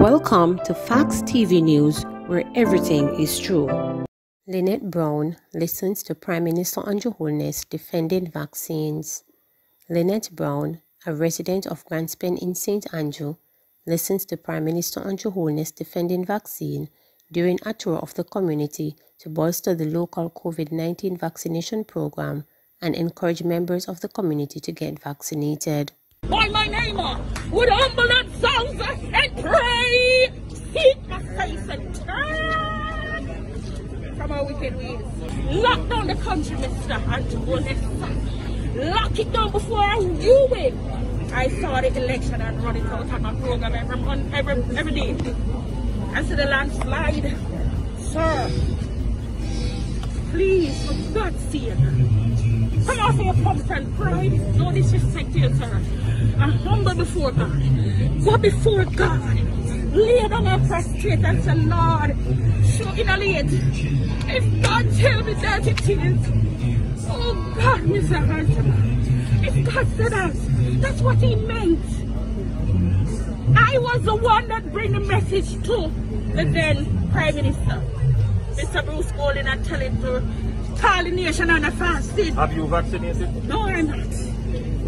Welcome to Facts TV News, where everything is true. Lynette Brown listens to Prime Minister Andrew Holness defending vaccines. Lynette Brown, a resident of Grantspen in St. Andrew, listens to Prime Minister Andrew Holness defending vaccine during a tour of the community to bolster the local COVID-19 vaccination program and encourage members of the community to get vaccinated. By my name would humble themselves and pray, seek my face and turn from our wicked ways. Lock down the country, Mr. Antoinette. Lock it down before you win. I saw the election and run it out on my program every day. I see the landslide. Sir, please, for God's sake, come off your pumps and pride. No disrespect to you, sir. I'm humble before God. Go before God. Lay down and prostrate and say, Lord, show in a late. If God tell me that it is, oh God, Mr. Hanson, if God said that, that's what he meant. I was the one that bring the message to the then Prime Minister, Mr. Bruce Golding, and tell him to call the nation on a fasting. Have you vaccinated? No, I'm not.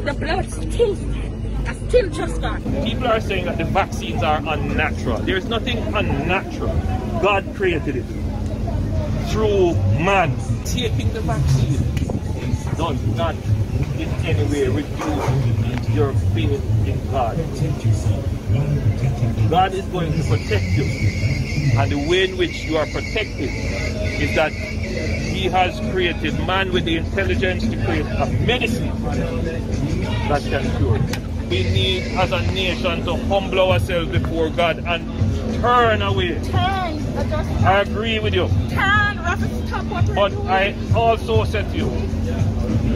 The blood still just gone. People are saying that the vaccines are unnatural. There's nothing unnatural. God created it through man. Taking the vaccine does not in any way reduce your faith in God. God is going to protect you. And the way in which you are protected is that He has created man with the intelligence to create a medicine that can cure. We need, as a nation, to humble ourselves before God and turn away. I agree with you. But I also said to you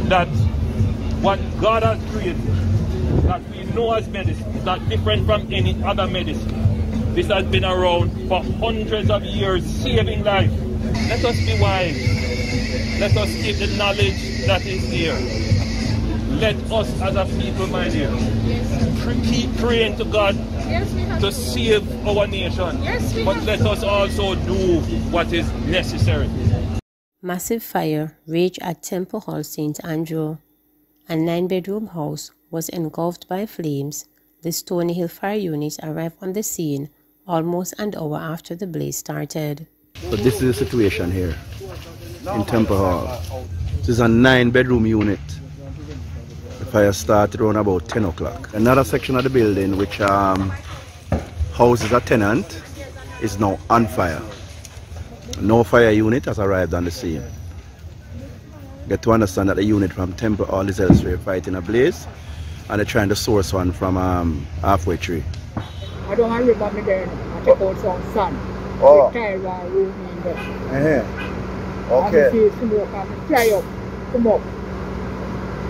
that what God has created, that we know as medicine, is not different from any other medicine. This has been around for hundreds of years, saving life. Let us be wise. Let us keep the knowledge that is here. Let us as a people, my dear, keep praying to God to save our nation. But let us also do what is necessary. Massive fire raged at Temple Hall, St. Andrew. A 9-bedroom house was engulfed by flames. The Stony Hill Fire Unit arrived on the scene almost an hour after the blaze started. But this is the situation here in Temple Hall. This is a 9-bedroom unit. The fire started around about 10 o'clock. Another section of the building which houses a tenant is now on fire. No fire unit has arrived on the scene. Get to understand that the unit from Temple Hall is elsewhere fighting a blaze, and they're trying to source one from Halfway Tree. I don't have river me there. I take out some sun. Oh. Room in there. Okay. And you see smoke and fly up, come up.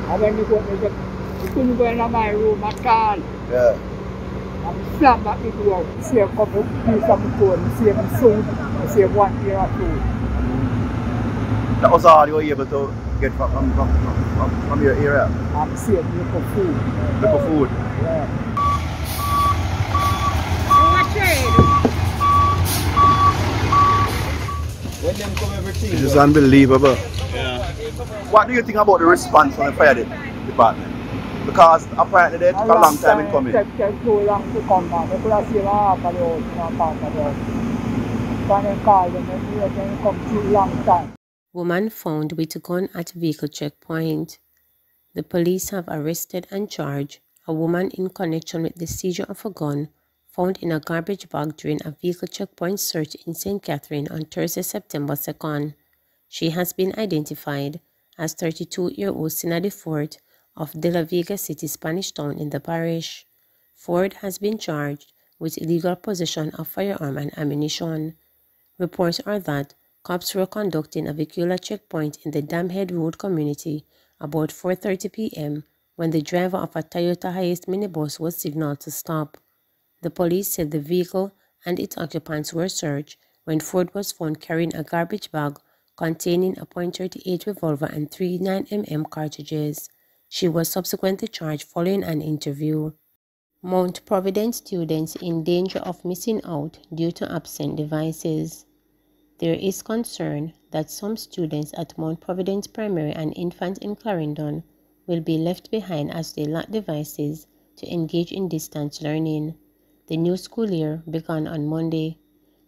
And when you go, you couldn't go into my room at all. Yeah. And slam back the door. You see a couple of pieces of the phone. You see them soon. You see one pair of food. That was all you were able to get from your area? I'm seeing little food. Little food? Yeah. This is unbelievable. Yeah. What do you think about the response from the fire department? Because apparently they took a long time in coming. It took too long to come back. They could have seen half of the house, part of the house. When they called them, they come too long time. Woman found with gun at vehicle checkpoint. The police have arrested and charged a woman in connection with the seizure of a gun found in a garbage bag during a vehicle checkpoint search in St. Catherine on Thursday, September 2nd. She has been identified as 32-year-old Cindy Ford of De La Vega City, Spanish Town in the parish. Ford has been charged with illegal possession of firearm and ammunition. Reports are that cops were conducting a vehicular checkpoint in the Damhead Road community about 4:30 p.m. when the driver of a Toyota Hiace minibus was signaled to stop. The police said the vehicle and its occupants were searched when Ford was found carrying a garbage bag containing a .38 revolver and 3 9mm cartridges. She was subsequently charged following an interview. Mount Providence students in danger of missing out due to absent devices. There is concern that some students at Mount Providence Primary and Infant in Clarendon will be left behind as they lack devices to engage in distance learning. The new school year began on Monday.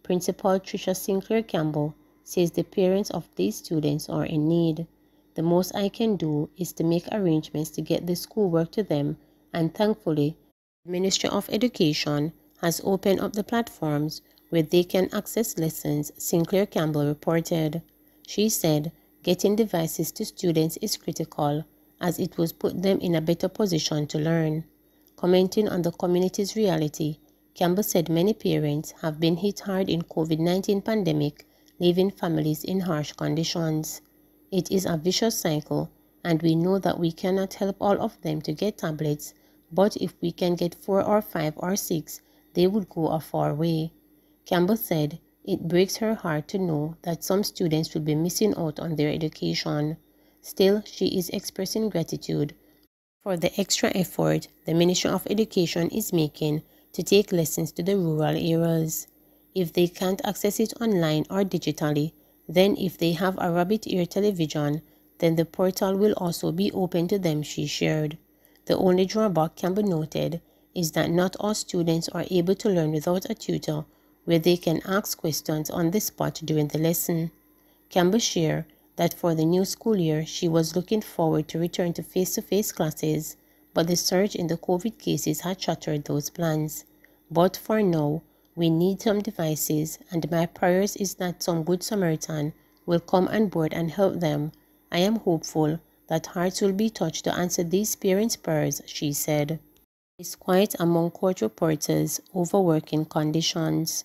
Principal Tricia Sinclair Campbell says the parents of these students are in need. The most I can do is to make arrangements to get the schoolwork to them, and thankfully, the Ministry of Education has opened up the platforms where they can access lessons, Sinclair Campbell reported. She said getting devices to students is critical, as it will put them in a better position to learn. Commenting on the community's reality, Campbell said many parents have been hit hard in COVID-19 pandemic, leaving families in harsh conditions. It is a vicious cycle, and we know that we cannot help all of them to get tablets, but if we can get 4 or 5 or 6, they would go a far way. Campbell said it breaks her heart to know that some students will be missing out on their education. Still, she is expressing gratitude for the extra effort the Ministry of Education is making to take lessons to the rural areas. If they can't access it online or digitally, then if they have a rabbit ear television, then the portal will also be open to them, she shared. The only drawback Campbell noted is that not all students are able to learn without a tutor where they can ask questions on the spot during the lesson. Campbell shared that for the new school year she was looking forward to return to face-to-face classes, but the surge in the COVID cases had shattered those plans. But for now, we need some devices, and my prayers is that some good Samaritan will come on board and help them. I am hopeful that hearts will be touched to answer these parents' prayers, she said. It's quiet among court reporters over working conditions.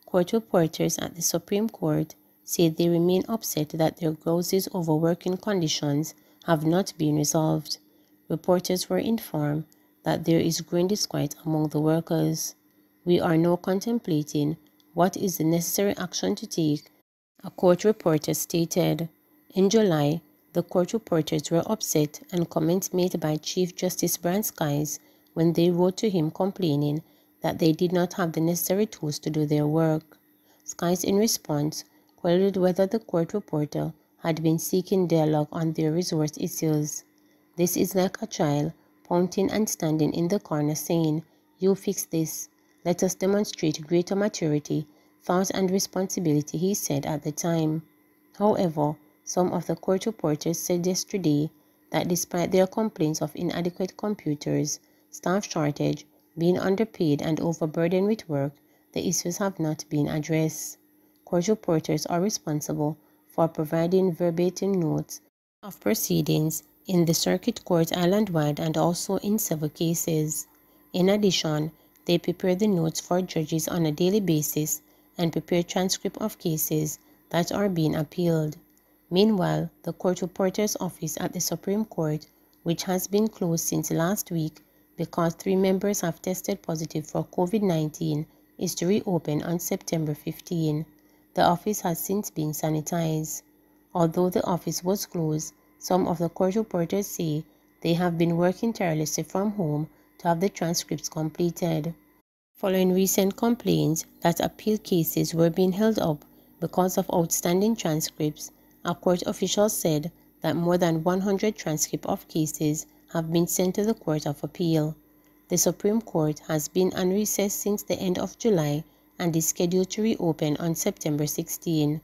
Court reporters at the Supreme Court say they remain upset that their grouses over working conditions have not been resolved. Reporters were informed that there is growing disquiet among the workers. We are now contemplating what is the necessary action to take, a court reporter stated. In July, the court reporters were upset and comments made by Chief Justice Brian Skies when they wrote to him complaining that they did not have the necessary tools to do their work. Skies, in response, queried whether the court reporter had been seeking dialogue on their resource issues. This is like a child pointing and standing in the corner saying, "You fix this. Let us demonstrate greater maturity, thought and responsibility," he said at the time. However, some of the court reporters said yesterday that despite their complaints of inadequate computers, staff shortage, being underpaid and overburdened with work, the issues have not been addressed. Court reporters are responsible for providing verbatim notes of proceedings in the circuit court island-wide and also in civil cases. In addition, they prepare the notes for judges on a daily basis and prepare transcript of cases that are being appealed. Meanwhile, the court reporter's office at the Supreme Court, which has been closed since last week because 3 members have tested positive for COVID-19, is to reopen on September 15. The office has since been sanitized. Although the office was closed, some of the court reporters say they have been working tirelessly from home to have the transcripts completed. Following recent complaints that appeal cases were being held up because of outstanding transcripts, a court official said that more than 100 transcripts of cases have been sent to the Court of Appeal. The Supreme Court has been on recess since the end of July and is scheduled to reopen on September 16.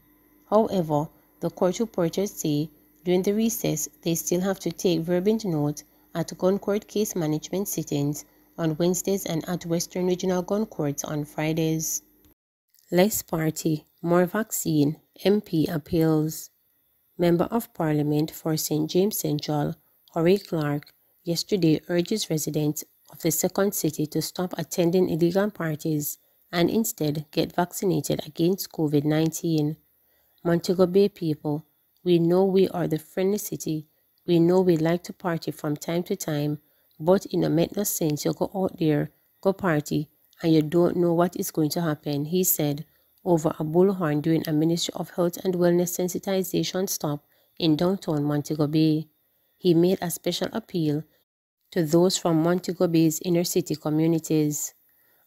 However, the court reporters say during the recess they still have to take verbal note at gun court case management sittings on Wednesdays and at Western Regional Gun Courts on Fridays. Less party, more vaccine, MP appeals. Member of Parliament for St. James Central, Horie Clark, yesterday urges residents of the second city to stop attending illegal parties and instead get vaccinated against COVID-19. Montego Bay people, we know we are the friendly city. We know we like to party from time to time, but it no make no sense you go out there, go party, and you don't know what is going to happen, he said over a bullhorn during a Ministry of Health and Wellness sensitization stop in downtown Montego Bay. He made a special appeal to those from Montego Bay's inner city communities.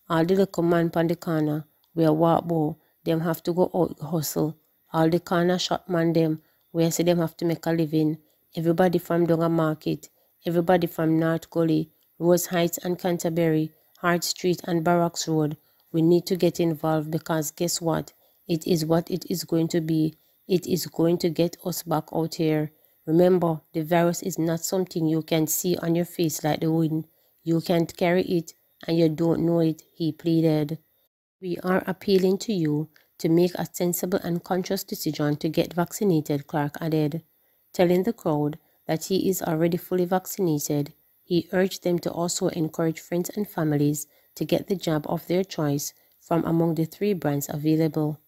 All the little man pon the corner, where walk bow, them have to go out hustle. All the corner shop man them, where see them have to make a living. Everybody from Donga Market, everybody from North Gully, Rose Heights and Canterbury, Hart Street and Barracks Road. We need to get involved because guess what? It is what it is going to be. It is going to get us back out here. Remember, the virus is not something you can see on your face like the wind. You can't carry it and you don't know it, he pleaded. We are appealing to you to make a sensible and conscious decision to get vaccinated, Clark added. Telling the crowd that he is already fully vaccinated, he urged them to also encourage friends and families to get the jab of their choice from among the 3 brands available.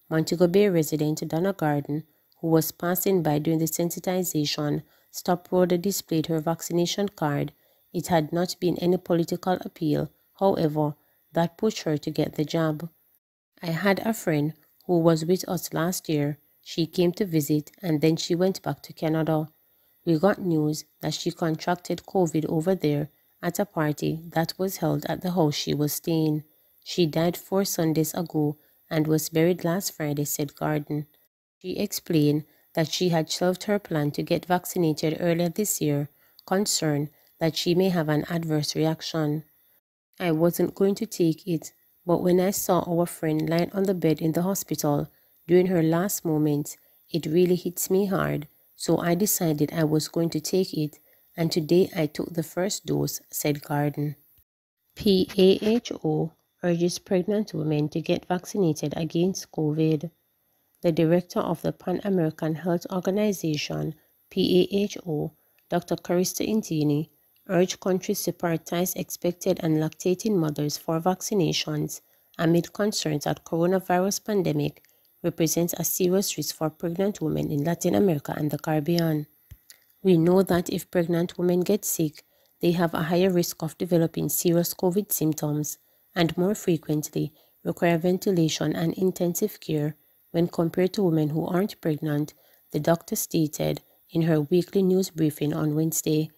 Montego Bay resident Donna Garden, who was passing by during the sensitization stop road, displayed her vaccination card. It had not been any political appeal, however, that pushed her to get the jab. I had a friend who was with us last year. She came to visit and then she went back to Canada. We got news that she contracted COVID over there at a party that was held at the house she was staying. She died 4 Sundays ago and was buried last Friday, said Garden. She explained that she had shelved her plan to get vaccinated earlier this year, concerned that she may have an adverse reaction. I wasn't going to take it, but when I saw our friend lying on the bed in the hospital during her last moments, it really hits me hard, so I decided I was going to take it, and today I took the first dose, said Garden. PAHO urges pregnant women to get vaccinated against COVID. The director of the Pan American Health Organization, PAHO, Dr. Carissa Intini, urged countries to prioritize expected and lactating mothers for vaccinations amid concerns that coronavirus pandemic represents a serious risk for pregnant women in Latin America and the Caribbean. We know that if pregnant women get sick, they have a higher risk of developing serious COVID symptoms and more frequently require ventilation and intensive care when compared to women who aren't pregnant, the doctor stated in her weekly news briefing on Wednesday.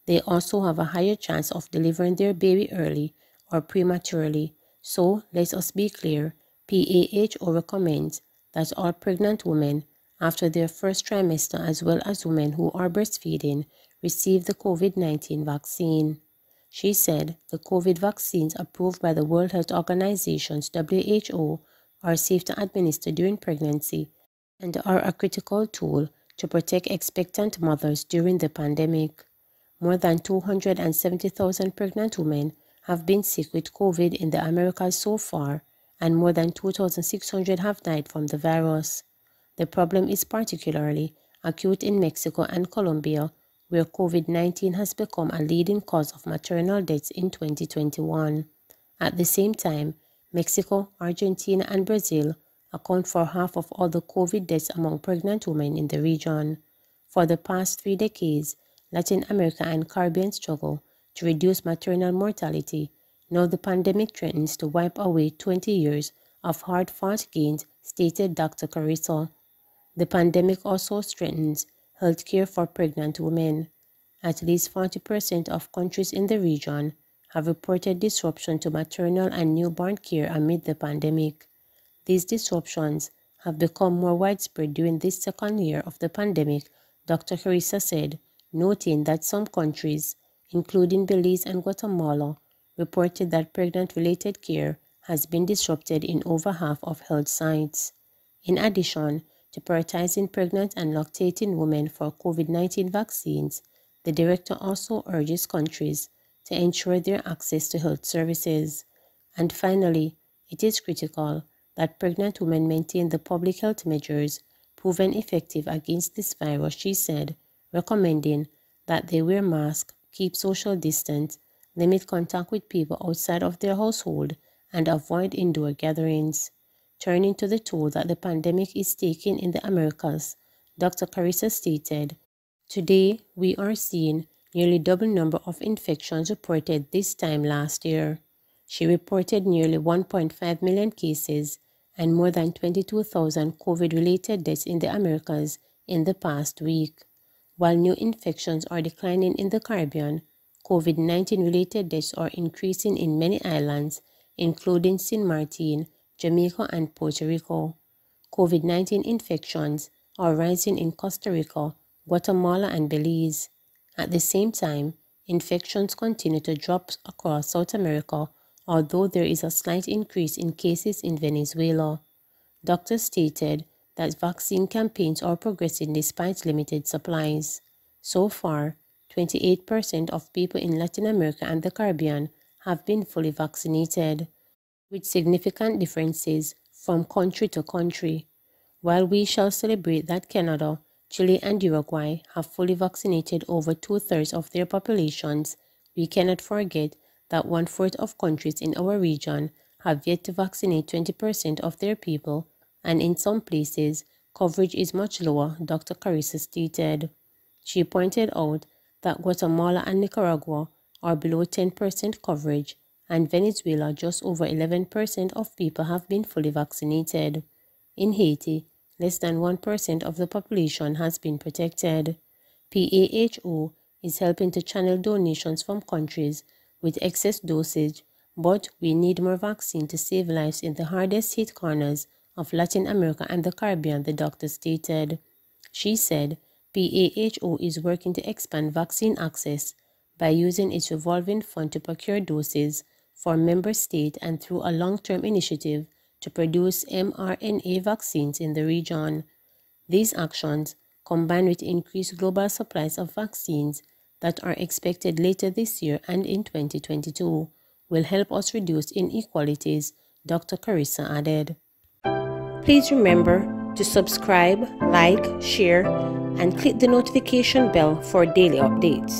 They also have a higher chance of delivering their baby early or prematurely. So, let us be clear, PAHO recommends that all pregnant women after their first trimester as well as women who are breastfeeding receive the COVID-19 vaccine. She said the COVID vaccines approved by the World Health Organization's WHO are safe to administer during pregnancy and are a critical tool to protect expectant mothers during the pandemic. More than 270,000 pregnant women have been sick with COVID in the Americas so far, and more than 2,600 have died from the virus. The problem is particularly acute in Mexico and Colombia, where COVID-19 has become a leading cause of maternal deaths in 2021. At the same time, Mexico, Argentina, and Brazil account for half of all the COVID deaths among pregnant women in the region. For the past 3 decades, Latin America and Caribbean struggle to reduce maternal mortality. Now the pandemic threatens to wipe away 20 years of hard-fought gains, stated Dr. Carissa. The pandemic also threatens healthcare for pregnant women. At least 40% of countries in the region have reported disruption to maternal and newborn care amid the pandemic. These disruptions have become more widespread during this second year of the pandemic, Dr. Carissa said, noting that some countries, including Belize and Guatemala, reported that pregnant-related care has been disrupted in over half of health sites. In addition to prioritizing pregnant and lactating women for COVID-19 vaccines, the director also urges countries to ensure their access to health services. And finally, it is critical that pregnant women maintain the public health measures proven effective against this virus, she said, recommending that they wear masks, keep social distance, limit contact with people outside of their household, and avoid indoor gatherings. Turning to the toll that the pandemic is taking in the Americas, Dr. Carissa stated, "Today, we are seeing nearly double number of infections reported this time last year." She reported nearly 1.5 million cases and more than 22,000 COVID-related deaths in the Americas in the past week. While new infections are declining in the Caribbean, COVID-19 related deaths are increasing in many islands, including St. Martin, Jamaica, and Puerto Rico. COVID-19 infections are rising in Costa Rica, Guatemala, and Belize. At the same time, infections continue to drop across South America, although there is a slight increase in cases in Venezuela. Doctors stated that vaccine campaigns are progressing despite limited supplies. So far, 28% of people in Latin America and the Caribbean have been fully vaccinated, with significant differences from country to country. While we shall celebrate that Canada, Chile, and Uruguay have fully vaccinated over 2/3 of their populations, we cannot forget that 1/4 of countries in our region have yet to vaccinate 20% of their people, and in some places, coverage is much lower, Dr. Carissa stated. She pointed out that Guatemala and Nicaragua are below 10% coverage, and Venezuela just over 11% of people have been fully vaccinated. In Haiti, less than 1% of the population has been protected. PAHO is helping to channel donations from countries with excess dosage, but we need more vaccine to save lives in the hardest hit corners of Latin America and the Caribbean, the doctor stated. She said PAHO is working to expand vaccine access by using its revolving fund to procure doses for member states and through a long-term initiative to produce mRNA vaccines in the region. These actions, combined with increased global supplies of vaccines that are expected later this year and in 2022, will help us reduce inequalities, Dr. Carissa added. Please remember to subscribe, like, share, and click the notification bell for daily updates.